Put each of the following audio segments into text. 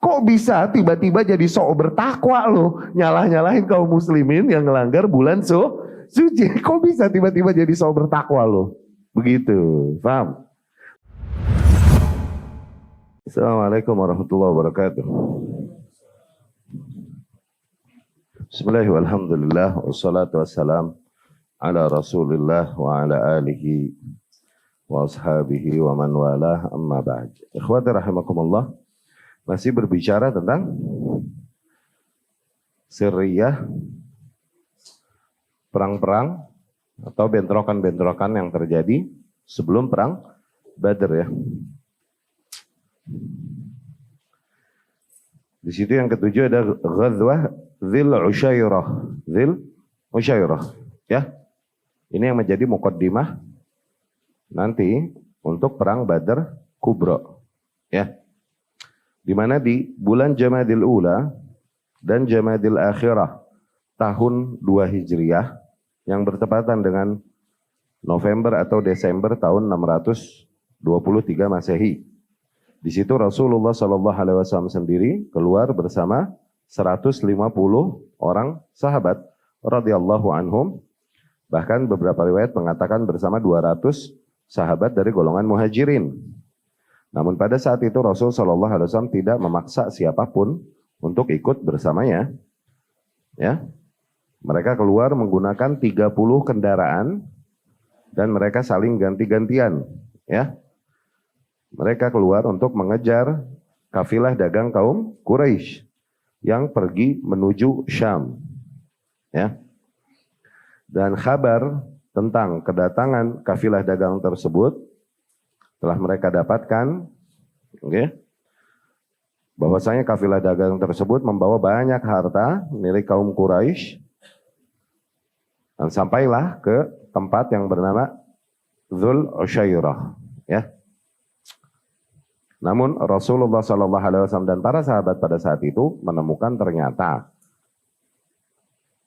Kok bisa tiba-tiba jadi sok bertakwa lo, nyalah-nyalahin kaum muslimin yang ngelanggar bulan suci. Kok bisa tiba-tiba jadi sok bertakwa lo? Begitu, paham? Assalamualaikum warahmatullahi wabarakatuh. Bismillahirrahmanirrahim. Alhamdulillah wassalatu wassalam ala Rasulillah wa ala alihi wa ashabihi wa man walah, amma ba'd. Ikhwati rahimakumullah, masih berbicara tentang sirriyah, perang-perang atau bentrokan-bentrokan yang terjadi sebelum perang Badr ya. Di situ yang ketujuh ada Ghazwah Dzil Usyairah ya. Ini yang menjadi muqaddimah nanti untuk perang Badr Kubra ya. Di mana di bulan Jamadil Ula dan Jamadil Akhirah tahun 2 Hijriah yang bertepatan dengan November atau Desember tahun 623 Masehi. Di situ Rasulullah SAW sendiri keluar bersama 150 orang sahabat radhiyallahu anhum. Bahkan beberapa riwayat mengatakan bersama 200 sahabat dari golongan muhajirin. Namun pada saat itu Rasul SAW tidak memaksa siapapun untuk ikut bersamanya. Ya, mereka keluar menggunakan 30 kendaraan dan mereka saling ganti-gantian. Ya, mereka keluar untuk mengejar kafilah dagang kaum Quraisy yang pergi menuju Syam. Ya, dan kabar tentang kedatangan kafilah dagang tersebut telah mereka dapatkan, bahwasanya kafilah dagang tersebut membawa banyak harta milik kaum Quraisy dan sampailah ke tempat yang bernama Dzul Usyairah. Ya. Namun Rasulullah SAW dan para sahabat pada saat itu menemukan ternyata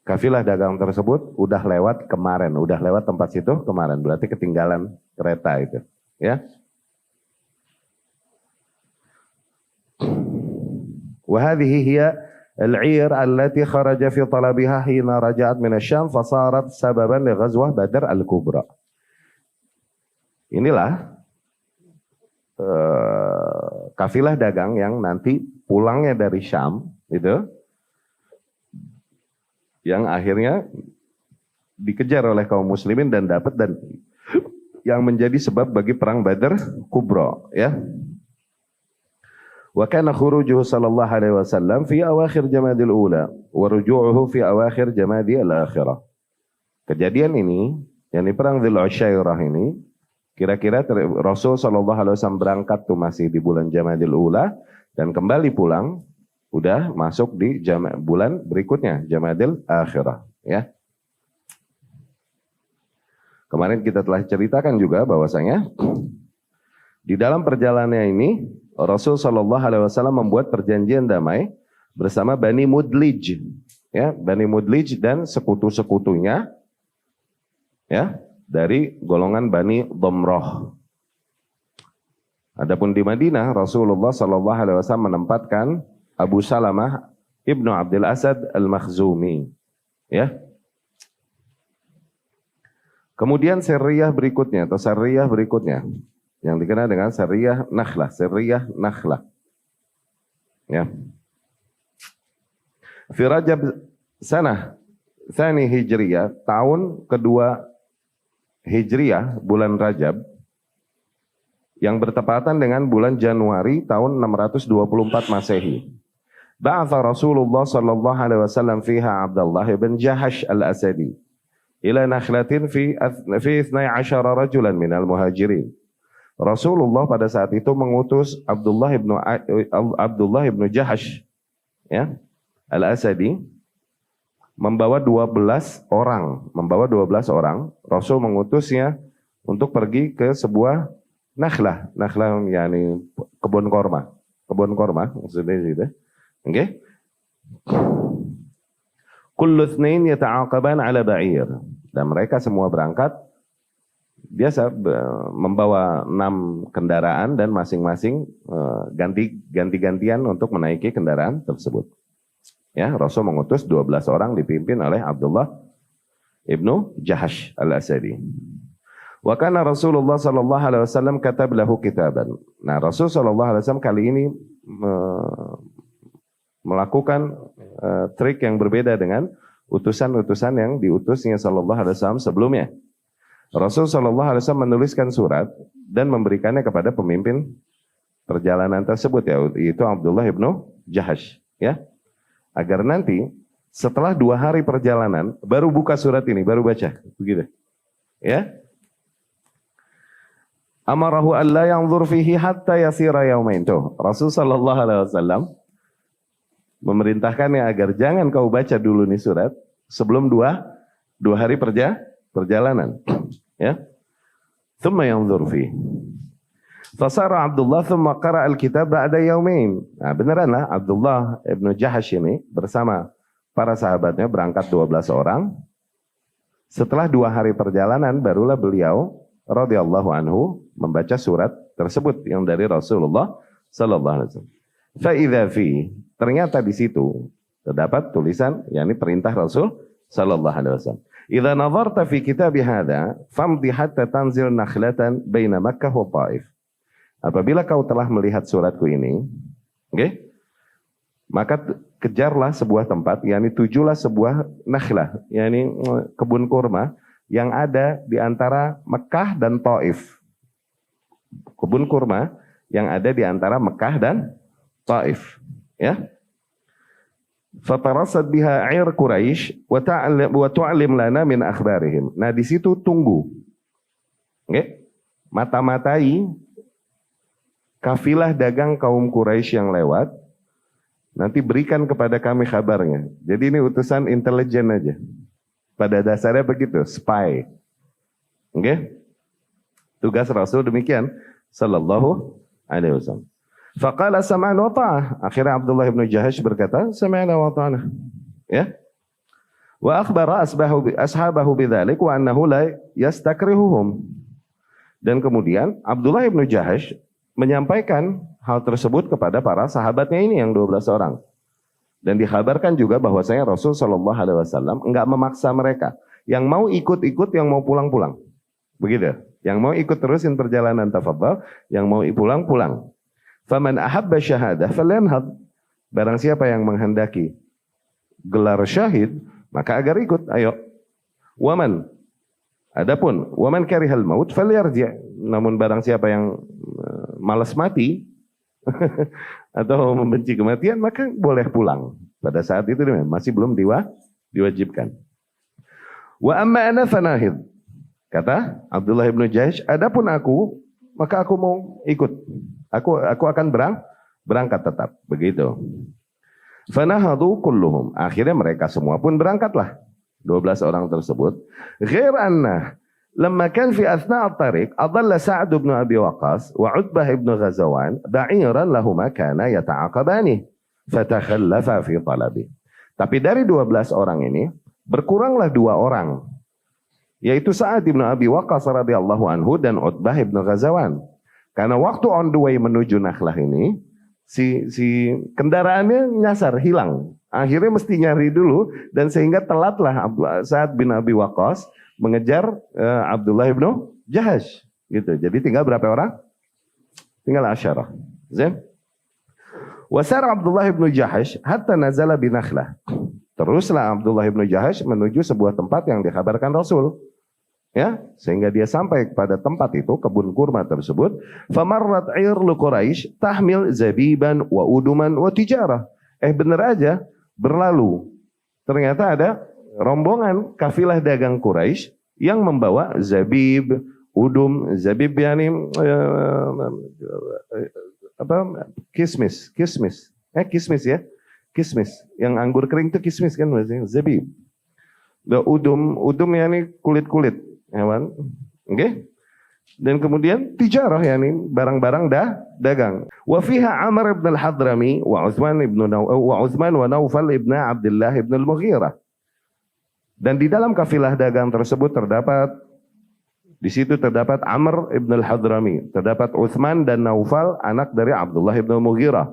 kafilah dagang tersebut udah lewat kemarin, udah lewat tempat situ kemarin, berarti ketinggalan kereta itu. Ya. وهذه هي العير التي خرج في طلبها حين رجعت من الشام فصارت سببا لغزوة بدر الكبرى. Inilah kafilah dagang yang nanti pulangnya dari Syam itu, yang akhirnya dikejar oleh kaum muslimin dan yang menjadi sebab bagi perang Badr Kubra ya. Wa kana khurujuhu sallallahu alaihi wasallam fi awakhir Jamadil Ula wa ruju'uhu fi awakhir Jamadil Akhirah. Kejadian ini, yakni perang Dzul Usyairah ini, kira-kira Rasul sallallahu alaihi wasallam berangkat tuh masih di bulan Jamadil Ula dan kembali pulang udah masuk di bulan berikutnya Jamadil Akhirah ya. Kemarin kita telah ceritakan juga bahwasanya di dalam perjalanannya ini Rasul Shallallahu Alaihi Wasallam membuat perjanjian damai bersama Bani Mudlij, ya, Bani Mudlij dan sekutu-sekutunya, ya, dari golongan Bani Dhamrah. Adapun di Madinah, Rasulullah Shallallahu Alaihi Wasallam menempatkan Abu Salamah ibnu Abdul Asad al-Makhzumi, ya. Kemudian seriyah berikutnya atau sariyah berikutnya yang dikenal dengan Sariyah Nakhlah, Sariyah Nakhlah. Ya. Fi Rajab sanah tsani Hijriyah, tahun kedua Hijriyah, bulan Rajab, yang bertepatan dengan bulan Januari tahun 624 Masehi. Ba'atha Rasulullah sallallahu alaihi wasallam fiha Abdullah bin Jahash al-Asadi ila nakhlatin fi 12 rajulan minal muhajirin. Rasulullah pada saat itu mengutus Abdullah ibnu Jahash ya, Al-Asadi membawa 12 orang. Rasul mengutusnya untuk pergi ke sebuah nakhlah yakni kebun korma maksudnya gitu. Oke. Kullu itsnain yata'aqaban 'ala ba'ir. Dan mereka semua berangkat biasa membawa 6 kendaraan dan masing-masing ganti-gantian untuk menaiki kendaraan tersebut. Ya, Rasul mengutus 12 orang dipimpin oleh Abdullah ibnu Jahash al-Asadi. Wa kana Rasulullah sallallahu alaihi wasallam katab lahu kitaban. Nah, Rasul sallallahu alaihi wasallam kali ini melakukan trik yang berbeda dengan utusan-utusan yang diutusnya sallallahu alaihi wasallam sebelumnya. Rasul sallallahu alaihi wasallam menuliskan surat dan memberikannya kepada pemimpin perjalanan tersebut, yaitu Abdullah ibnu Jahash, ya. Agar nanti setelah 2 hari perjalanan baru buka surat ini, baru baca, begitu. Ya. Amarahu alla yanzur fihi hatta yasira yaumain. Tuh, Rasul sallallahu alaihi wasallam memerintahkannya agar jangan kau baca dulu nih surat sebelum 2 hari perjalanan. Ya. Thumma yanzur fihi. Fasara Abdullah thumma qara al-kitab ba'da yaumain. Nah, beneranlah Abdullah ibnu Jahash ini bersama para sahabatnya berangkat 12 orang. Setelah 2 hari perjalanan barulah beliau radhiyallahu anhu membaca surat tersebut yang dari Rasulullah sallallahu alaihi wasallam. Fa idza fi, ternyata di situ terdapat tulisan yakni perintah Rasul sallallahu alaihi wasallam. Idza nazarta fi kitab hadza famdi hatta tanzil nakhlatan baina Makkah wa Taif. Apabila kau telah melihat suratku ini, okay, maka kejarlah sebuah tempat, yakni tujulah sebuah nakhlah, yakni kebun kurma yang ada di antara Mekah dan Taif. Kebun kurma yang ada di antara Mekah dan Taif, ya. Fatarasad biha 'ir Quraisy wa tu'allim lana min akhbarihim. Nah, di situ tunggu. Okay? Mata-matai kafilah dagang kaum Quraisy yang lewat, nanti berikan kepada kami kabarnya. Jadi ini utusan intelijen aja. Pada dasarnya begitu, spy. Oke? Okay? Tugas Rasul demikian, sallallahu alaihi wasallam. Faqala sam'an wa ta'ah. Akhirnya Abdullah ibnu Jahash berkata, sami'na wa ta'ana. Ya? Wa akhbara ashabahu bidzalik wa annahu la yastakrihuhum. Dan kemudian Abdullah ibnu Jahash menyampaikan hal tersebut kepada para sahabatnya ini yang 12 orang. Dan dikhabarkan juga bahwasanya Rasul sallallahu alaihi wasallam enggak memaksa mereka. Yang mau ikut-ikut, yang mau pulang-pulang. Begitu. Yang mau ikut terusin perjalanan tafadhal, yang mau pulang-pulang. Faman ahabba syahadah falyanhad. Barang siapa yang menghendaki gelar syahid, maka agar ikut. Ayo. Waman. Adapun waman karihal maut falyarji'. Namun barang siapa yang malas mati atau membenci kematian, maka boleh pulang. Pada saat itu masih belum diwajibkan. Wa amma ana fanahid. Kata Abdullah ibnu Jahash, adapun aku, maka aku mau ikut. Aku akan berangkat tetap. Begitu. Fanahadu kulluhum. Akhirnya mereka semua pun berangkatlah. 12 orang tersebut. Ghair anna lamma kan fi athna' at-tariq adalla Sa'd bin Abi Waqqas wa Utbah bin Ghazawan ba'iran lahuma kana yata'aqabani fatakhallafa fi talabi. Tapi dari 12 orang ini berkuranglah 2 orang, yaitu Sa'ad bin Abi Waqqas radhiyallahu anhu dan Utbah bin Ghazawan. Karena waktu on the way menuju Nakhlah ini si kendaraannya nyasar, hilang. Akhirnya mesti nyari dulu dan sehingga telatlah Sa'ad bin Abi Waqqas mengejar Abdullah ibnu Jahash. Gitu. Jadi tinggal berapa orang? Tinggal 10. Zain. Wasar Abdullah ibnu Jahash hatta nazala bi Nakhlah. Teruslah Abdullah ibnu Jahash menuju sebuah tempat yang dikabarkan Rasul. Ya, sehingga dia sampai kepada tempat itu, kebun kurma tersebut. Famarrat 'irlu Quraisy tahmil zabiban wa uduman wa tijarah. Bener aja, berlalu. Ternyata ada rombongan kafilah dagang Quraisy yang membawa zabib, udum, zabib yani kismis ya. Kismis, yang anggur kering itu kismis kan maksudnya, zabib. Udum yani kulit-kulit hewan. Oke? Okay? Dan kemudian tijarah yakni barang-barang dagang. Wa fiha Amr ibn al-Hadrami wa Utsman wa Naufal ibn Abdullah ibn al-Mughirah. Dan di dalam kafilah dagang tersebut terdapat Di situ terdapat Amr ibn al-Hadrami, terdapat Uthman dan Naufal anak dari Abdullah ibn al-Mughirah,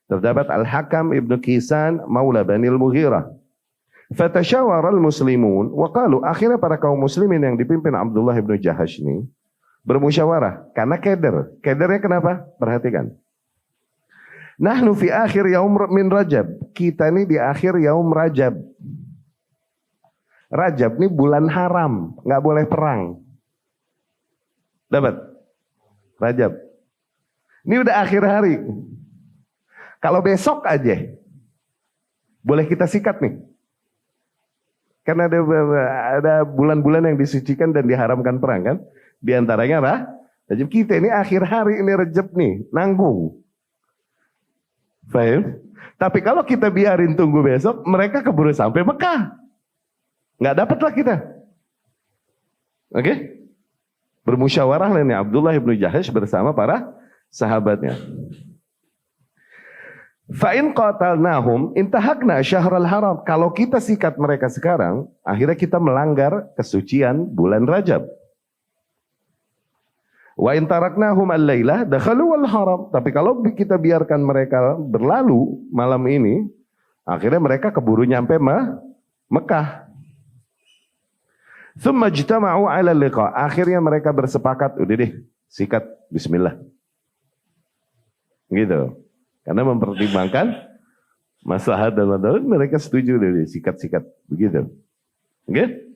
terdapat Al-Hakam ibn Kisan maula Bani al-Mughirah. Fatashawara al-muslimun wa qalu, akhirnya para kaum muslimin yang dipimpin Abdullah ibn Jahash ini bermusyawarah karena keder. Kedernya kenapa? Perhatikan. Nahnu fi akhir yaum min Rajab. Kita ini di akhir yaum Rajab. Rajab ini bulan haram, nggak boleh perang. Dapat? Rajab. Ini udah akhir hari. Kalau besok aja, boleh kita sikat nih. Karena ada bulan-bulan yang disucikan dan diharamkan perang kan. Di antaranya Rajab. Kita ini akhir hari, ini Rajab nih, nanggung. Paham? Tapi kalau kita biarin tunggu besok, mereka keburu sampai Mekah. Nggak dapat lah kita. Oke? Bermusyawarah lah nih Abdullah ibnu Jahash bersama para sahabatnya. Fa'in qatalnahum intahakna syahral haram. Kalau kita sikat mereka sekarang, akhirnya kita melanggar kesucian bulan Rajab. Wa in taraknahum al-lailah dakhalu al-haram. Tapi kalau kita biarkan mereka berlalu malam ini, akhirnya mereka keburu nyampe Mekah. Tsumma ijtama'u 'ala liqa. Akhirnya mereka bersepakat, udah deh, sikat bismillah. Gitu. Karena mempertimbangkan maslahat dan madarat, mereka setuju deh sikat-sikat begitu. Oke?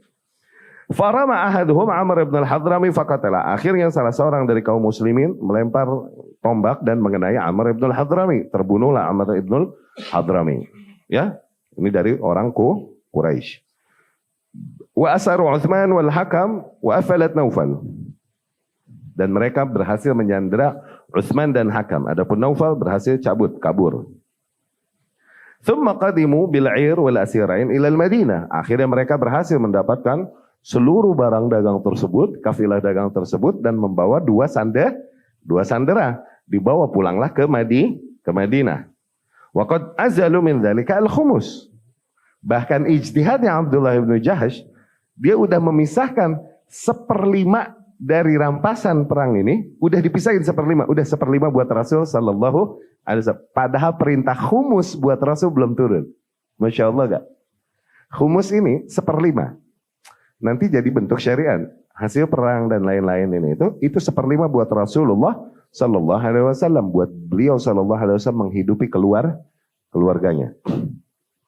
Farama ahaduhum Amr ibn al-Hadrami faqatala. Akhirnya salah seorang dari kaum muslimin melempar tombak dan mengenai Amr ibn al-Hadrami. Terbunuhlah Amr ibn al-Hadrami. Ya, ini dari orang Quraisy. Wa asaru Uthman wal Hakam wa afalat Naufal. Dan mereka berhasil menyandera Uthman dan Hakam. Adapun Naufal berhasil kabur. Thumma qadimu bil 'ir wal asirain ila al-Madinah. Akhirnya mereka berhasil mendapatkan seluruh barang dagang tersebut, kafilah dagang tersebut, dan membawa dua sandera. Dibawa pulanglah ke Madinah. Wa qad azalu min dzalika al-khumus. Bahkan ijtihadnya Abdullah bin Jahash, dia udah memisahkan 1/5 dari rampasan perang ini, udah dipisahin 1/5, udah 1/5 buat Rasul sallallahu alaihi wasallam. Padahal perintah khumus buat Rasul belum turun. Masya Allah gak? Khumus ini 1/5. Nanti jadi bentuk syariat. Hasil perang dan lain-lain ini itu 1/5 buat Rasulullah sallallahu alaihi wasallam. Buat beliau sallallahu alaihi wasallam menghidupi keluarganya.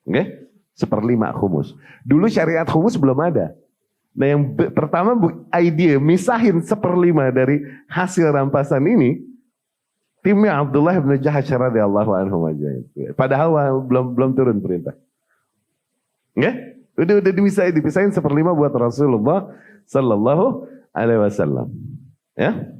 Oke? 1/5 khumus. Dulu syariat khumus belum ada. Nah yang pertama ide misahin 1/5 dari hasil rampasan ini, timnya Abdullah bin Jahash radhiyallahu anhu aja. Padahal belum turun perintah. Oke? Udah dipisahin 1/5 buat Rasulullah sallallahu alaihi wasallam. Ya.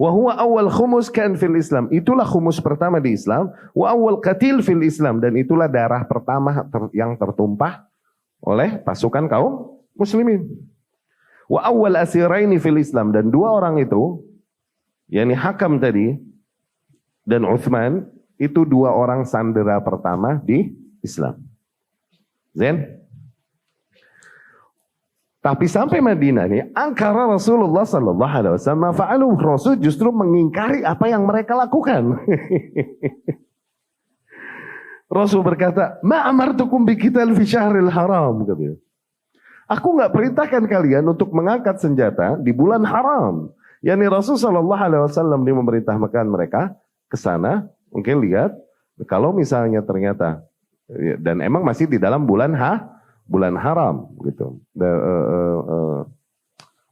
Wa huwa awal khumus kan fil Islam. Itulah khumus pertama di Islam. Wa awal qatil fil Islam, dan itulah darah pertama yang tertumpah oleh pasukan kaum muslimin. Wa awal asiraini fil Islam, dan dua orang itu, yakni Hakam tadi dan Uthman, itu dua orang sandera pertama di Islam. Zen. Tapi sampai Madinah nih, angkara Rasulullah sallallahu alaihi wasallam fa'alu. Rasul justru mengingkari apa yang mereka lakukan. Rasul berkata, "Ma amartukum biqital fi syahril haram," katanya. Aku enggak perintahkan kalian untuk mengangkat senjata di bulan haram. Yani Rasul sallallahu alaihi wasallam dia memerintahkan mereka ke sana. Mungkin lihat kalau misalnya ternyata dan emang masih di dalam bulan haram gitu.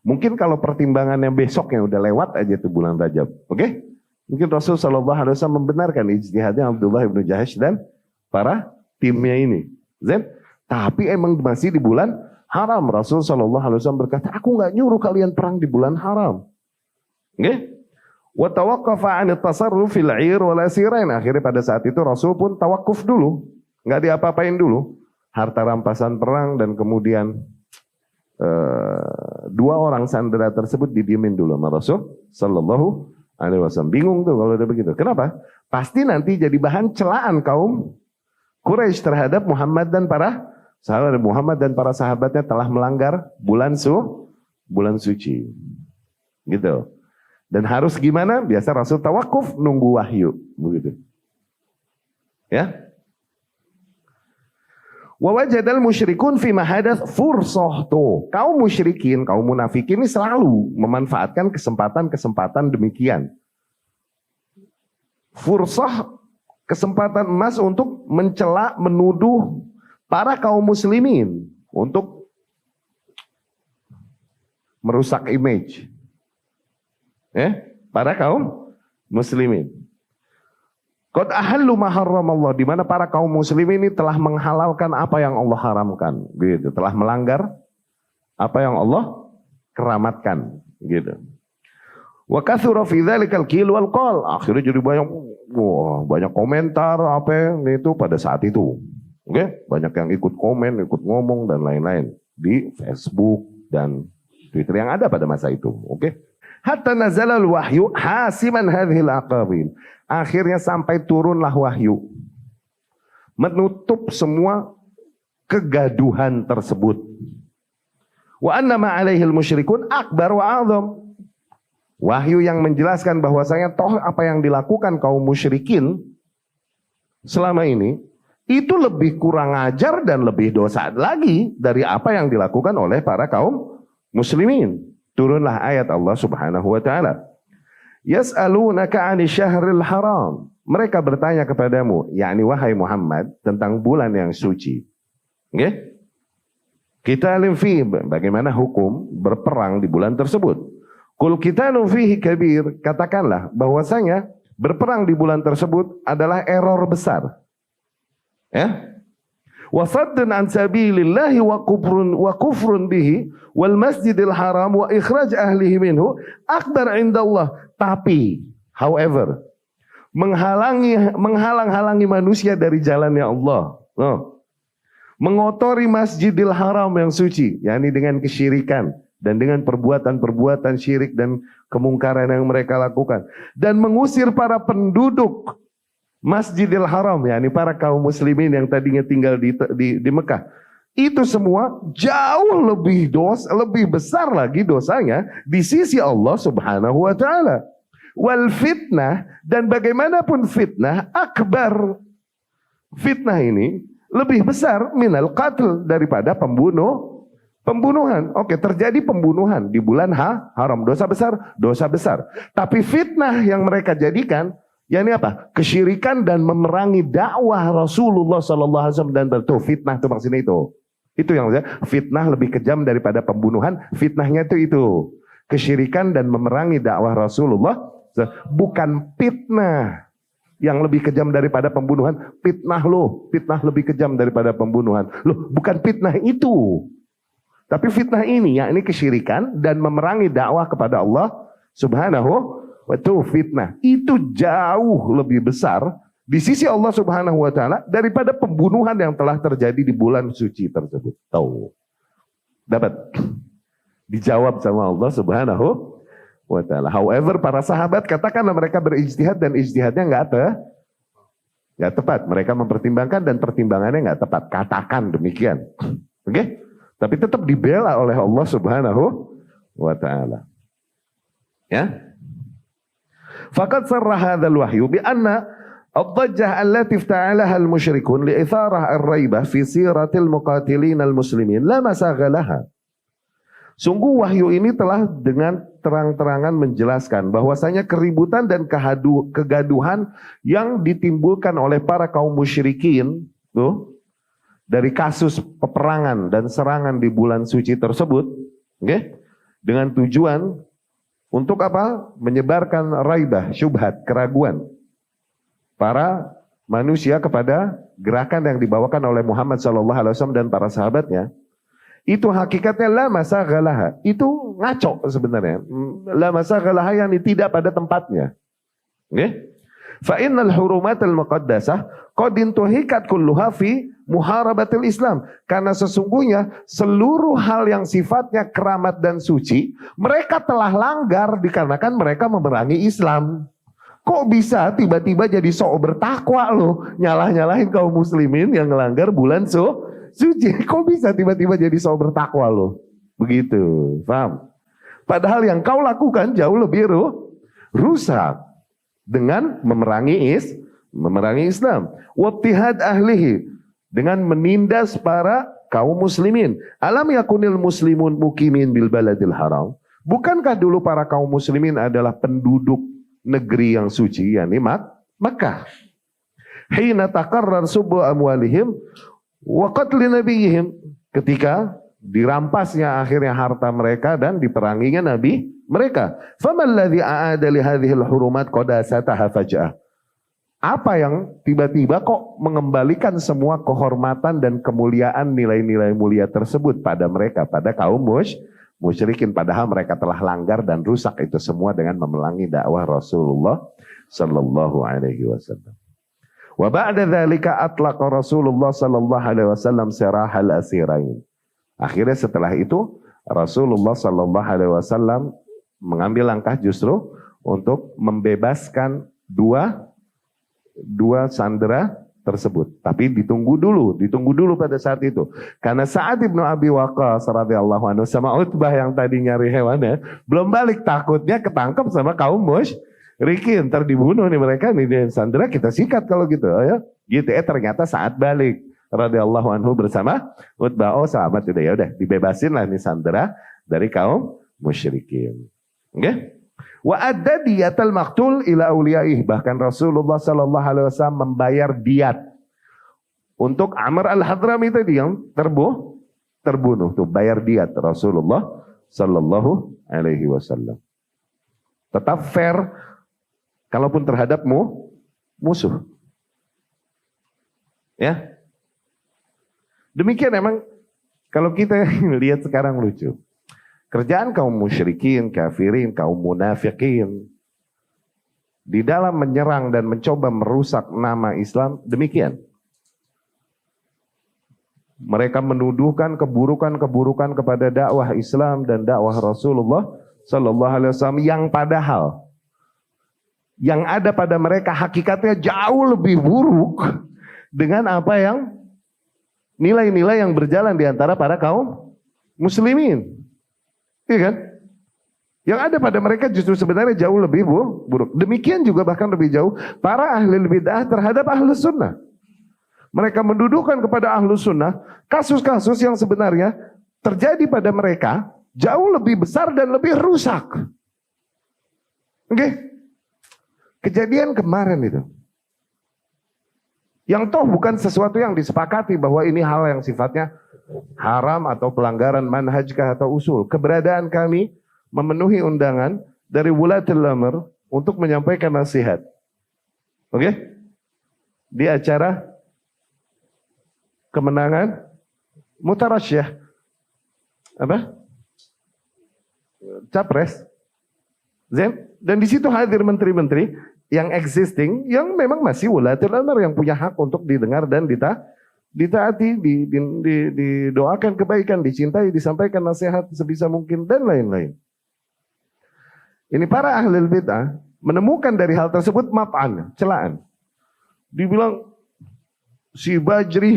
Mungkin kalau pertimbangannya besok yang udah lewat aja tuh bulan Rajab, oke? Mungkin Rasul sallallahu alaihi wasallam membenarkan ijtihadnya Abdullah bin Jahash dan para timnya ini. Tapi emang masih di bulan haram. Rasul sallallahu alaihi wasallam berkata, aku nggak nyuruh kalian perang di bulan haram. Oke? Wa tawaqqafa 'an at-tasarruf fil 'ir wal asirain. Akhirnya pada saat itu Rasul pun tawakuf dulu, nggak diapa-apain dulu. Harta rampasan perang dan kemudian dua orang sandera tersebut didiemin dulu sama Rasul sallallahu alaihi wasallam. Bingung tuh kalau udah begitu. Kenapa? Pasti nanti jadi bahan celaan kaum Quraisy terhadap Muhammad dan para sahabat. Muhammad dan para sahabatnya telah melanggar bulan bulan suci. Gitu. Dan harus gimana? Biasa Rasul tawakuf nunggu wahyu, begitu. Ya. Wa wajadal musyrikun fi mahadath fursah tuh. Kaum musyrikin, kaum munafikin ini selalu memanfaatkan kesempatan-kesempatan demikian. Fursah, kesempatan emas untuk mencela, menuduh para kaum muslimin untuk merusak image. Para kaum muslimin. Qad ahallu ma harramallah, di mana para kaum muslimin ini telah menghalalkan apa yang Allah haramkan, gitu. Telah melanggar apa yang Allah keramatkan, gitu. Wa katsura fi dzalikal qil wal qal. Akhirnya jadi banyak komentar apa itu pada saat itu. Oke, banyak yang ikut komen, ikut ngomong dan lain-lain di Facebook dan Twitter yang ada pada masa itu. Oke. Hatta nazalal wahyu hasiman hadhil aqabil. Akhirnya sampai turunlah wahyu menutup semua kegaduhan tersebut. Wa annama alaihil musyrikun akbar wa azam. Wahyu yang menjelaskan bahwasanya toh apa yang dilakukan kaum musyrikin selama ini itu lebih kurang ajar dan lebih dosa lagi dari apa yang dilakukan oleh para kaum muslimin. Turunlah ayat Allah Subhanahu wa taala. Yas'alunaka 'anil syahril haram. Mereka bertanya kepadamu, yakni wahai Muhammad, tentang bulan yang suci. Nggih? Qitalun fi, bagaimana hukum berperang di bulan tersebut? Qul qitalun fihi kabir, katakanlah bahwasanya berperang di bulan tersebut adalah error besar. Ya? Wa saddun an sabilillahi wa kufrun bihi wal masjidil haram wa ikhraj ahlihi minhu akbar indallah. Tapi, however, menghalang-halangi manusia dari jalannya Allah. Mengotori Masjidil Haram yang suci, yakni dengan kesyirikan dan dengan perbuatan-perbuatan syirik dan kemungkaran yang mereka lakukan, dan mengusir para penduduk Masjidil Haram, yakni para kaum muslimin yang tadinya tinggal di Mekah. Itu semua jauh lebih besar lagi dosanya di sisi Allah Subhanahu wa taala. Wal fitnah, dan bagaimanapun fitnah akbar. Fitnah ini lebih besar minal qatl, daripada pembunuhan. Oke, terjadi pembunuhan di bulan haram, dosa besar. Tapi fitnah yang mereka jadikan, yakni apa? Kesyirikan dan memerangi dakwah Rasulullah sallallahu alaihi wasallam, dan betul fitnah itu maksudnya itu. Itu yang maksudnya fitnah lebih kejam daripada pembunuhan. Fitnahnya itu. Kesyirikan dan memerangi dakwah Rasulullah, bukan fitnah yang lebih kejam daripada pembunuhan. Fitnah lebih kejam daripada pembunuhan. Bukan fitnah itu. Tapi fitnah ini, yakni kesyirikan dan memerangi dakwah kepada Allah Subhanahu wa ta'ala, fitnah. Itu jauh lebih besar di sisi Allah Subhanahu wa taala daripada pembunuhan yang telah terjadi di bulan suci tersebut. Tahu. Dapat dijawab sama Allah Subhanahu wa taala. However, para sahabat katakanlah mereka berijtihad dan ijtihadnya enggak tepat. Mereka mempertimbangkan dan pertimbangannya enggak tepat. Katakan demikian. Oke? Tapi tetap dibela oleh Allah Subhanahu wa taala. Ya? Faqad sarra hadzal wahyu bi anna ad-dajjah allati ifta'alaha al-musyrikun li'itharah ar-raibah fi siratil muqatilin al-muslimin la masagha laha. Sungguh wahyu ini telah dengan terang-terangan menjelaskan bahwasanya keributan dan kegaduhan yang ditimbulkan oleh para kaum musyrikin dari kasus peperangan dan serangan di bulan suci tersebut, dengan tujuan untuk apa? Menyebarkan raibah, syubhat, keraguan para manusia kepada gerakan yang dibawakan oleh Muhammad SAW dan para sahabatnya. Itu hakikatnya la masagha laha. Itu ngaco sebenarnya. La masagha laha yang tidak pada tempatnya. Fa innal hurumatal muqaddasah qad intuhikat kulluha fi muharabatil Islam. Karena sesungguhnya seluruh hal yang sifatnya keramat dan suci mereka telah langgar dikarenakan mereka memerangi Islam. Kok bisa tiba-tiba jadi sok bertakwa loh, nyalah-nyalahin kaum muslimin yang melanggar bulan suci. Kok bisa tiba-tiba jadi sok bertakwa loh? Begitu, paham? Padahal yang kau lakukan jauh lebih rusak dengan memerangi Islam. Wattihad ahlihi, dengan menindas para kaum muslimin. Alam yakunil muslimun mukimin bil baladil haram. Bukankah dulu para kaum muslimin adalah penduduk negeri yang suci, yakni Makkah. Hina taqarrar subu amwalihim wa qatli nabiyihim, ketika dirampasnya akhirnya harta mereka dan diperanginya nabi mereka. Faman ladzi a'ada li hadhil hurumat qadasataha faj'ah. Apa yang tiba-tiba kok mengembalikan semua kehormatan dan kemuliaan, nilai-nilai mulia tersebut pada mereka, pada kaum musyrikin, padahal mereka telah langgar dan rusak itu semua dengan memelangi dakwah Rasulullah sallallahu alaihi wasallam. Wa ba'da dzalika atlaqa Rasulullah sallallahu alaihi wasallam sirahal asirain. Akhirnya setelah itu Rasulullah sallallahu alaihi wasallam mengambil langkah justru untuk membebaskan dua sandera tersebut. Tapi ditunggu dulu pada saat itu. Karena Sa'ad ibnu Abi Waqqas radhiyallahu anhu sama Utbah yang tadi nyari hewannya belum balik, takutnya ketangkep sama kaum musyrikin, ntar dibunuh nih mereka nih, sandera kita sikat kalau gitu ya. Gitu ternyata Sa'ad balik radhiyallahu anhu bersama Utbah. Oh selamat, ya udah dibebasin lah nih sandera dari kaum musyrikin. Oke? Okay? Wa adda diyatal maqtul ila auliyaih, bahkan Rasulullah sallallahu alaihi wasallam membayar diat untuk Amr al-Hadrami tadi yang terbunuh tuh, bayar diat Rasulullah sallallahu alaihi wasallam. Tetap fair kalaupun terhadap musuh. Ya. Demikian emang kalau kita lihat sekarang lucu. Kerjaan kaum musyrikin, kafirin, kaum munafikin di dalam menyerang dan mencoba merusak nama Islam demikian. Mereka menuduhkan keburukan-keburukan kepada dakwah Islam dan dakwah Rasulullah sallallahu alaihi wasallam yang padahal yang ada pada mereka hakikatnya jauh lebih buruk dengan apa yang nilai-nilai yang berjalan di antara para kaum muslimin. Iya kan? Yang ada pada mereka justru sebenarnya jauh lebih buruk. Demikian juga bahkan lebih jauh para ahli bid'ah terhadap ahlus sunnah. Mereka mendudukan kepada ahlus sunnah kasus-kasus yang sebenarnya terjadi pada mereka jauh lebih besar dan lebih rusak. Oke? Kejadian kemarin itu. Yang toh bukan sesuatu yang disepakati bahwa ini hal yang sifatnya haram atau pelanggaran manhajkah atau usul. Keberadaan kami memenuhi undangan dari wulatul amr untuk menyampaikan nasihat. Oke? Di acara kemenangan Mutarasyah. Apa? Capres. Dan di situ hadir menteri-menteri yang existing, yang memang masih wulatul amr, yang punya hak untuk didengar dan ditaati, didoakan kebaikan, dicintai, disampaikan nasihat sebisa mungkin dan lain-lain. Ini para ahli bid'ah menemukan dari hal tersebut mat'an, celaan. Dibilang si Bajri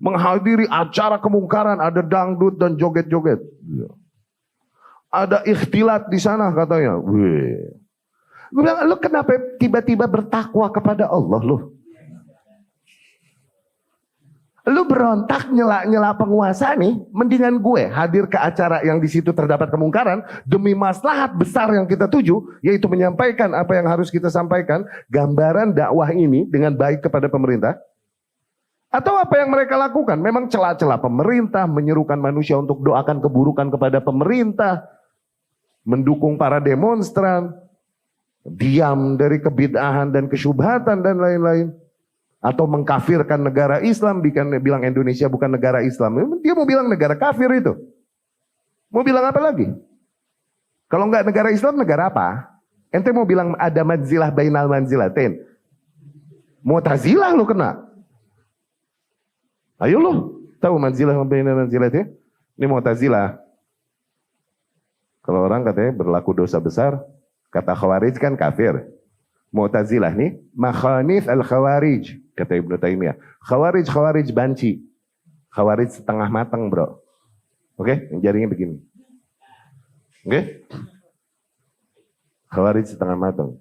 menghadiri acara kemungkaran, ada dangdut dan joget-joget. Ada ikhtilat di sana katanya. Wih. Gue bilang, lu kenapa tiba-tiba bertakwa kepada Allah lu? Lu berontak nyela penguasa nih, mendingan gue hadir ke acara yang di situ terdapat kemungkaran demi maslahat besar yang kita tuju, yaitu menyampaikan apa yang harus kita sampaikan, gambaran dakwah ini dengan baik kepada pemerintah. Atau apa yang mereka lakukan? Memang celah-celah pemerintah, menyerukan manusia untuk doakan keburukan kepada pemerintah, mendukung para demonstran, diam dari kebid'ahan dan kesyubhatan dan lain-lain. Atau mengkafirkan negara Islam, bilang Indonesia bukan negara Islam. Dia mau bilang negara kafir itu. Mau bilang apa lagi? Kalau enggak negara Islam, negara apa? Ente mau bilang ada manzilah bainal manzilatain. Mu'tazilah lu kena. Ayo lu, tahu manzilah bainal manzilatain? Ini Mu'tazilah. Kalau orang katanya berlaku dosa besar, kata Khawarij kan kafir. Mu'tazilah nih, makhanif al-Khawarij, kata Ibnu Taimiyah. Khawarij banci. Khawarij setengah matang bro. Oke, yang jarinya begini. Oke? Khawarij setengah matang.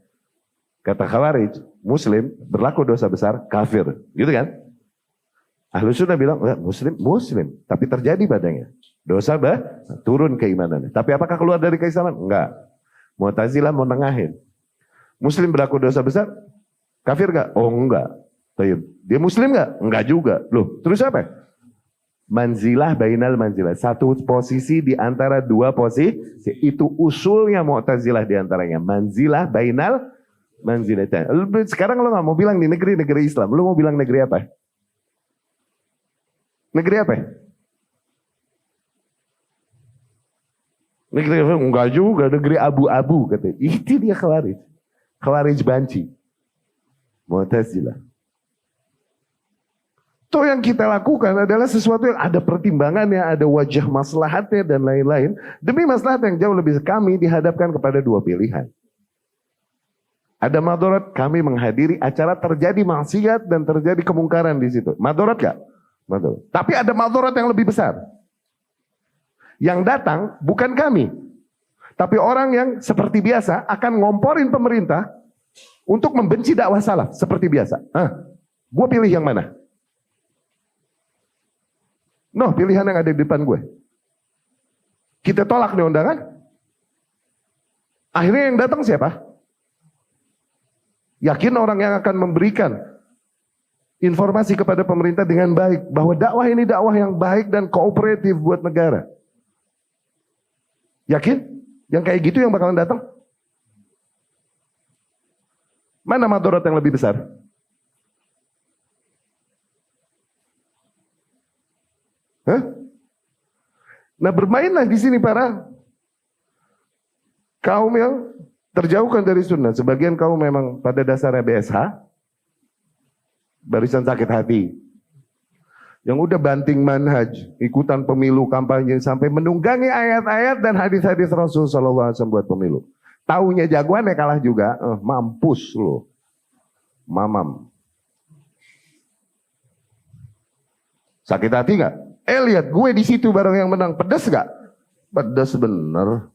Kata Khawarij, Muslim berlaku dosa besar, kafir. Gitu kan? Ahlus Sunnah bilang, Muslim. Tapi terjadi padanya. Dosa turun keimanannya. Tapi apakah keluar dari keislaman? Enggak. Mu'tazilah mau nengahin. Muslim berlaku dosa besar, kafir enggak? Oh enggak. Dia Muslim enggak? Enggak juga. Loh, terus apa? Manzilah bainal manzilah. Satu posisi di antara dua posisi. Itu usulnya Mu'tazilah di antaranya. Manzilah bainal manzilah. Sekarang lo gak mau bilang di negeri Islam. Lo mau bilang negeri apa? Negeri apa? Negeri apa? Enggak juga. Negeri abu-abu katanya. Itu dia Khawarij. Khawarij banci. Mu'tazilah. Itu yang kita lakukan adalah sesuatu yang ada pertimbangannya, ada wajah maslahatnya dan lain-lain. Demi maslahat yang jauh lebih, kami dihadapkan kepada dua pilihan. Ada madarat, kami menghadiri acara terjadi maksiat dan terjadi kemungkaran di situ. Madarat gak? Madarat. Tapi ada madarat yang lebih besar. Yang datang bukan kami. Tapi orang yang seperti biasa akan ngomporin pemerintah untuk membenci dakwah salaf. Seperti biasa. Gue pilih yang mana? No, pilihan yang ada di depan gue. Kita tolak nih undangan. Akhirnya yang datang siapa? Yakin orang yang akan memberikan informasi kepada pemerintah dengan baik. Bahwa dakwah ini dakwah yang baik dan kooperatif buat negara. Yakin? Yang kayak gitu yang bakalan datang? Mana madarat yang lebih besar? Hah? Nah, bermainlah di sini para kaum yang terjauhkan dari sunnah. Sebagian kaum memang pada dasarnya BSH, barisan sakit hati, yang udah banting manhaj, ikutan pemilu, kampanye, sampai menunggangi ayat-ayat dan hadis-hadis Rasul SAW buat pemilu. Taunya jagoannya kalah juga, mampus lo, mamam. Sakit hati nggak? Lihat gue di situ bareng yang menang, pedas gak? Pedas bener.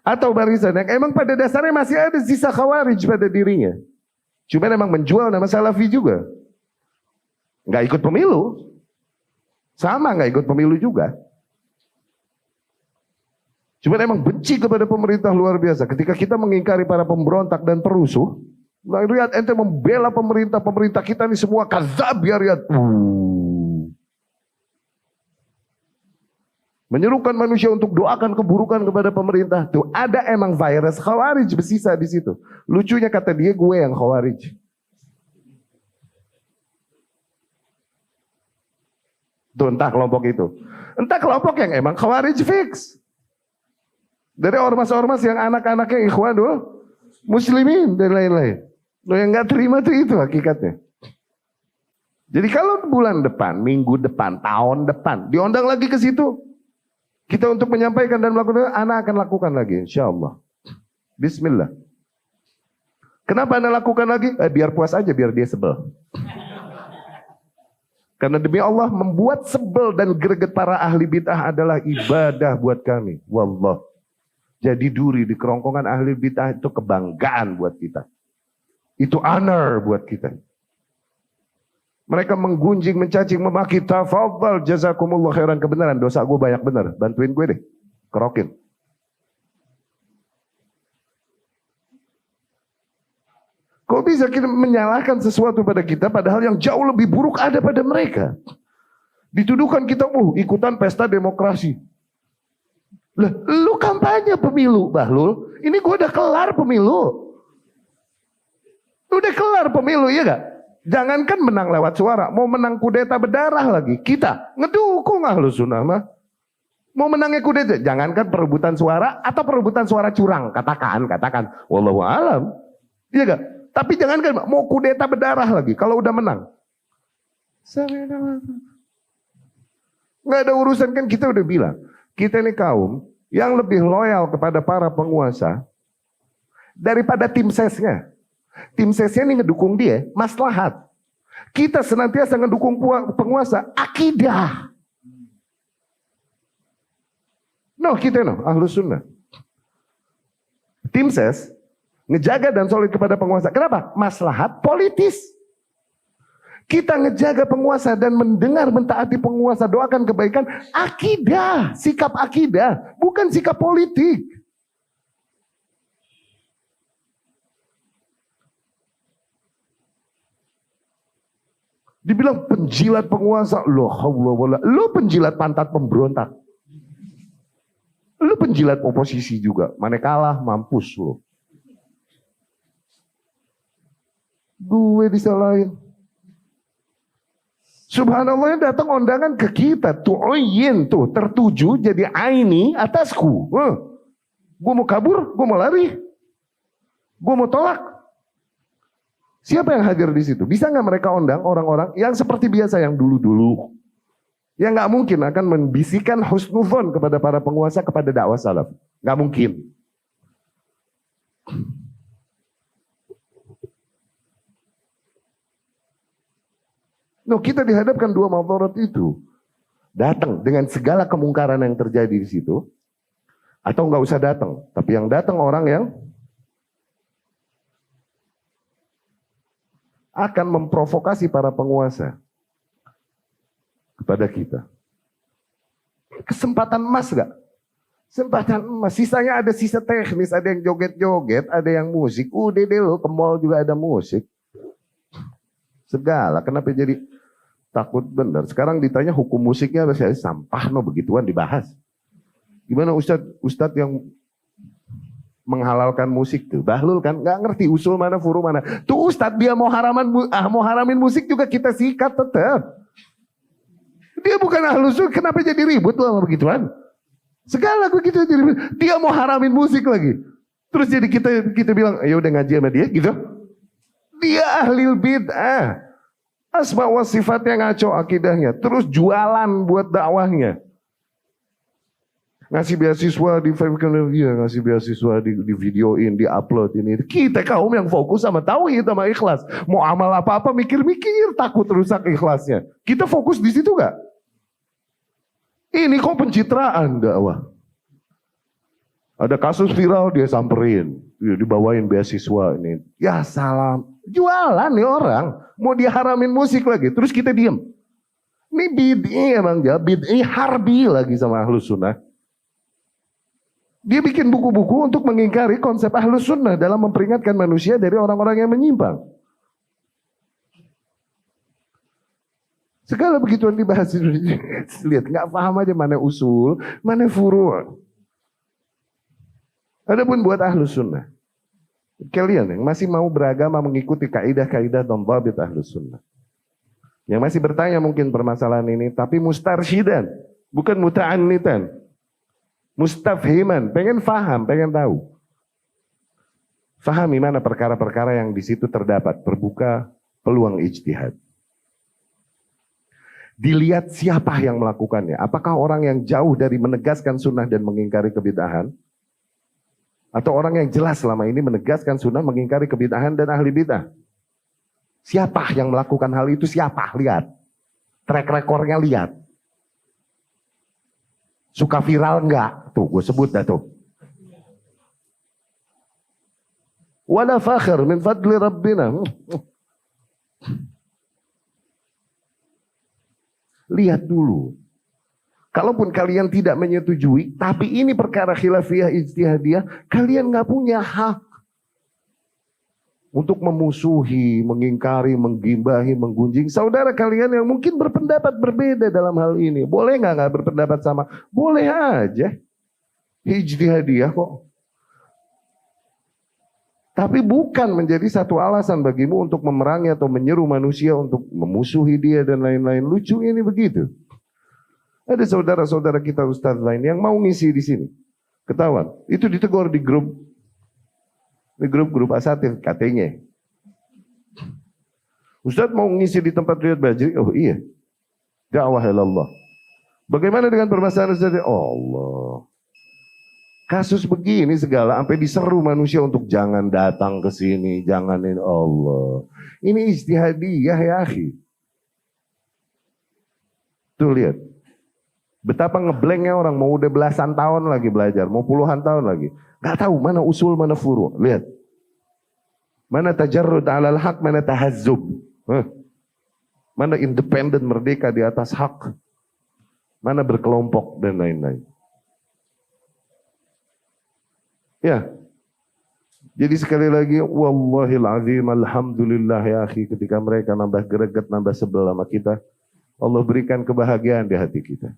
Atau barisan yang emang pada dasarnya masih ada sisa Khawarij pada dirinya. Cuma emang menjual nama Salafi juga. Gak ikut pemilu. Sama gak ikut pemilu juga. Cuma emang benci kepada pemerintah luar biasa. Ketika kita mengingkari para pemberontak dan perusuh, lihat ente membela pemerintah kita ini semua kazab ya lihat. Menyerukan manusia untuk doakan keburukan kepada pemerintah. Tuh ada emang virus Khawarij bersisa di situ. Lucunya kata dia gue yang Khawarij. Tuh entah kelompok itu. Entah kelompok yang emang Khawarij fix. Dari ormas-ormas yang anak-anaknya Ikhwanul Muslimin dan lain-lain. Lo yang gak terima tuh itu hakikatnya. Jadi kalau bulan depan, minggu depan, tahun depan, diundang lagi ke situ, kita untuk menyampaikan dan melakukan, anak akan lakukan lagi, insya Allah. Bismillah. Kenapa anda lakukan lagi? Biar puas aja, biar dia sebel. Karena demi Allah membuat sebel dan greget para ahli bid'ah adalah ibadah buat kami. Wallah. Jadi duri di kerongkongan ahli bid'ah itu kebanggaan buat kita. Itu honor buat kita. Mereka menggunjing, mencacing, memaki. Tafadhal jazakumullah khairan. Kebenaran, dosa gue banyak benar. Bantuin gue deh. Kerokin. Kok bisa kita menyalahkan sesuatu pada kita padahal yang jauh lebih buruk ada pada mereka. Dituduhkan kita, ikutan pesta demokrasi. Lah, lu kampanye pemilu, Bahlul. Ini gue udah kelar pemilu. Udah kelar pemilu, ya gak? Jangankan menang lewat suara, mau menang kudeta berdarah lagi. Kita ngedukung Ahlus Sunnah mah. Mau menangnya kudeta, jangankan perebutan suara atau perebutan suara curang. Katakan. Wallahu alam. Iya gak? Tapi jangankan mau kudeta berdarah lagi, kalau udah menang. Gak ada urusan, kan kita udah bilang. Kita ini kaum yang lebih loyal kepada para penguasa daripada tim sesnya. Tim sesnya ini ngedukung dia, maslahat. Kita senantiasa ngedukung penguasa, akidah. Kita Ahlus Sunnah. Tim ses ngejaga dan solid kepada penguasa. Kenapa? Maslahat politis. Kita ngejaga penguasa dan mendengar mentaati penguasa, doakan kebaikan, akidah, sikap akidah, bukan sikap politik. Dibilang penjilat penguasa, lo penjilat pantat pemberontak. Lo penjilat oposisi juga, mana kalah mampus lo. Gue disalahin. Subhanallah, yang datang undangan ke kita, tuh tertuju jadi aini atasku. Gue mau kabur, gue mau lari, gue mau tolak. Siapa yang hadir di situ? Bisa nggak mereka undang orang-orang yang seperti biasa, yang dulu-dulu, yang nggak mungkin akan membisikkan husnuzon kepada para penguasa, kepada dakwah salaf? Nggak mungkin. Kita dihadapkan dua madarat itu. Datang dengan segala kemungkaran yang terjadi di situ, atau nggak usah datang, tapi yang datang orang yang akan memprovokasi para penguasa kepada kita. Kesempatan emas gak? Kesempatan emas. Sisanya ada sisa teknis, ada yang joget-joget, ada yang musik. Udah deh lo, ke mall juga ada musik. Segala, kenapa jadi takut bener? Sekarang ditanya hukum musiknya, saya sampah begituan dibahas. Gimana Ustadz yang menghalalkan musik tuh? Bahlul kan nggak ngerti usul mana furu mana. Tuh Ustadz dia mau haramin musik juga kita sikat tetap. Dia bukan Ahlus Sunnah, kenapa jadi ribut loh sama begituan? Segala begitu jadi ribut. Dia mau haramin musik lagi. Terus jadi kita bilang, ya udah ngaji sama dia gitu. Dia ahli bid'ah. Asma wa sifatnya ngaco akidahnya. Terus jualan buat dakwahnya. Ngasih beasiswa di ngasih beasiswa di videoin, di upload ini. Kita kaum yang fokus sama tauhid sama ikhlas. Mau amal apa-apa mikir-mikir, takut rusak ikhlasnya. Kita fokus di situ gak? Ini kok pencitraan dakwah. Ada kasus viral dia samperin, dia dibawain beasiswa ini. Ya salam, jualan nih orang. Mau dia haramin musik lagi, terus kita diem. Ini bid'i emang ya, bid'i harbi lagi sama Ahlus Sunnah. Dia bikin buku-buku untuk mengingkari konsep Ahlus Sunnah dalam memperingatkan manusia dari orang-orang yang menyimpang. Segala begituan dibahas. Lihat, nggak paham aja mana usul, mana furu'. Adapun buat Ahlus Sunnah, kalian yang masih mau beragama mengikuti kaidah-kaidah dan dhabit Ahlus Sunnah, yang masih bertanya mungkin permasalahan ini, tapi mustarsyidan, bukan muta'annitan. Mustafhiman, pengen faham, pengen tahu. Fahami mana perkara-perkara yang di situ terdapat, terbuka peluang ijtihad. Dilihat siapa yang melakukannya. Apakah orang yang jauh dari menegaskan sunnah dan mengingkari kebid'ahan, atau orang yang jelas selama ini menegaskan sunnah, mengingkari kebid'ahan dan ahli bid'ah. Siapa yang melakukan hal itu? Siapa? Lihat. Track recordnya lihat. Suka viral enggak? Tuh, gue sebut dah tuh. Wala fakhr min fadli rabbina. Lihat dulu. Kalaupun kalian tidak menyetujui, tapi ini perkara khilafiyah ijtihadiyah, kalian nggak punya hak untuk memusuhi, mengingkari, menggimbahi, menggunjing saudara kalian yang mungkin berpendapat berbeda dalam hal ini. Boleh nggak berpendapat sama? Boleh aja. Ijtihadiyah kok. Tapi bukan menjadi satu alasan bagimu untuk memerangi atau menyeru manusia untuk memusuhi dia dan lain-lain. Lucu ini begitu. Ada saudara-saudara kita ustadz lain yang mau ngisi di sini. Ketahuan. Itu ditegur di grup asatir katanya. Ustadz mau ngisi di tempat Riyad Bajri. Oh iya. Dakwah ilallah. Bagaimana dengan permasalahan Ustadz? Oh Allah. Kasus begini segala sampai diseru manusia untuk jangan datang ke sini, jangan ini. Allah. Ini ijtihadiyah ya akhi. Tuh lihat. Betapa ngeblanknya orang, mau udah belasan tahun lagi belajar, mau puluhan tahun lagi. Gak tahu mana usul, mana furu. Lihat. Mana tajarrud alal haq, mana tahazzub. Mana independen merdeka di atas hak. Mana berkelompok dan lain-lain. Ya. Jadi sekali lagi, wallahil azim, alhamdulillah ya akhi, ketika mereka nambah greget, nambah sebel sama kita, Allah berikan kebahagiaan di hati kita.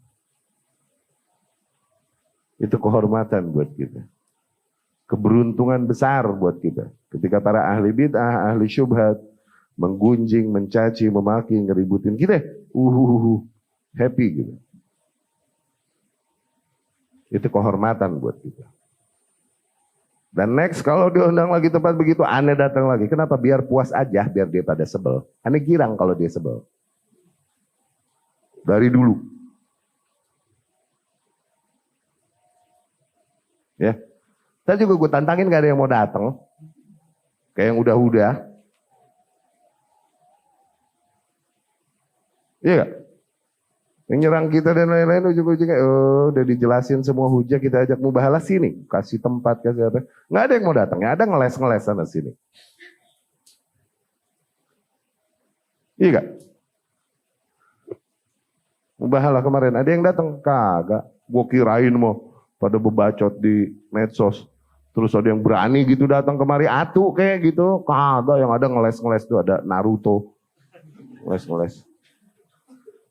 Itu kehormatan buat kita. Keberuntungan besar buat kita. Ketika para ahli bid'ah, ahli syubhat, menggunjing, mencaci, memaki, ngeributin kita, happy gitu. Itu kehormatan buat kita. Dan next, kalau diundang lagi tempat begitu, aneh datang lagi. Kenapa? Biar puas aja, biar dia pada sebel. Aneh girang kalau dia sebel. Dari dulu. Ya. Tadi juga gue tantangin gak ada yang mau datang. Kayak yang udah-udah. Iya gak? Yang nyerang kita dan lain-lain ujung-ujungnya, udah dijelasin semua hujah, kita ajak mubahalah sini. Kasih tempat, kasih apa. Nggak ada yang mau datang, ya ada ngeles-ngeles sana sini. Iya gak? Mubahalah kemarin, ada yang datang? Kagak. Gue kirain mau pada bebacot di medsos. Terus ada yang berani gitu datang kemari, atu kayak gitu. Kagak, yang ada ngeles-ngeles tuh, ada Naruto. Ngeles-ngeles.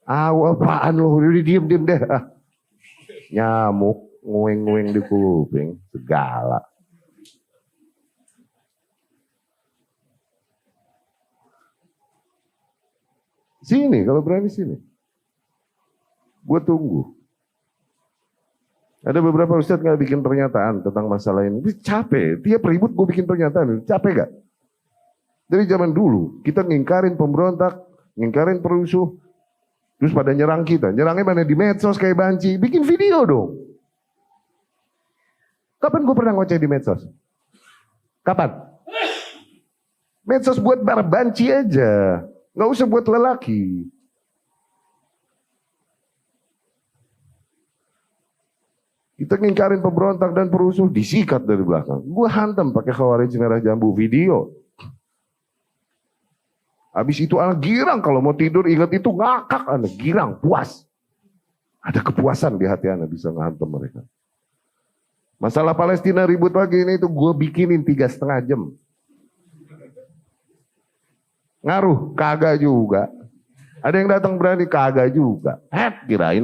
Apaan lu, udah diem deh. Nyamuk, nguing-nguing di kuping, segala. Sini, kalau berani sini. Gue tunggu. Ada beberapa ustadz gak bikin pernyataan tentang masalah ini. Capek, tiap ribut gue bikin pernyataan. Capek gak? Dari zaman dulu, kita ngingkarin pemberontak, ngingkarin perusuh, terus pada nyerang kita. Nyerangnya mana di medsos kayak banci. Bikin video dong. Kapan gue pernah ngoceh di medsos? Kapan? Medsos buat banci aja. Gak usah buat lelaki. Kita ngingkarin pemberontak dan perusuh. Disikat dari belakang. Gue hantam pakai khawarij merah jambu video. Habis itu anak girang, kalau mau tidur ingat itu ngakak, anak girang, puas. Ada kepuasan di hati anak bisa ngehantam mereka. Masalah Palestina ribut lagi ini itu gue bikinin 3,5 jam. Ngaruh, kagak juga. Ada yang datang berani, kagak juga. Kirain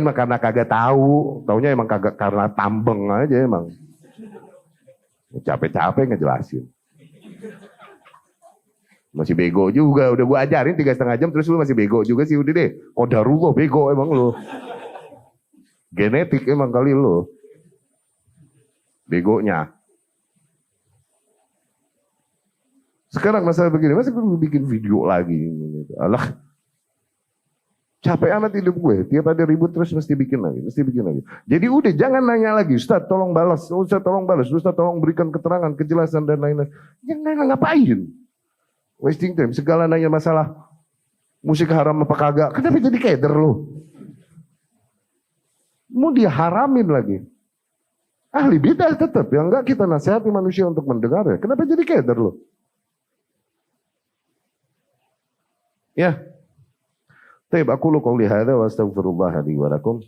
mah karena kagak tahu, taunya emang kagak karena tambeng aja emang. Capek-capek ngejelasin. Masih bego juga, udah gue ajarin 3,5 jam terus lu masih bego juga sih, udah deh. Qadarullah bego emang lu. Genetik emang kali lu. Begonya. Sekarang masalah begini, masa gue bikin video lagi. Alah. Capek amat hidup gue, tiap ada ribut terus mesti bikin lagi. Jadi udah jangan nanya lagi, Ustaz tolong balas, Ustaz tolong balas, Ustaz tolong berikan keterangan, kejelasan dan lain-lain. Jangan nanya ngapain? Wasting time, segala nanya masalah musik haram apa kagak. Kenapa jadi keder lo? Mau dia haramin lagi. Ahli bidah tetap, ya enggak kita nasihati manusia untuk mendengar ya. Kenapa jadi keder lo? Ya. Taib, aku lu qouli hadza wa astaghfirullah li wa lakum.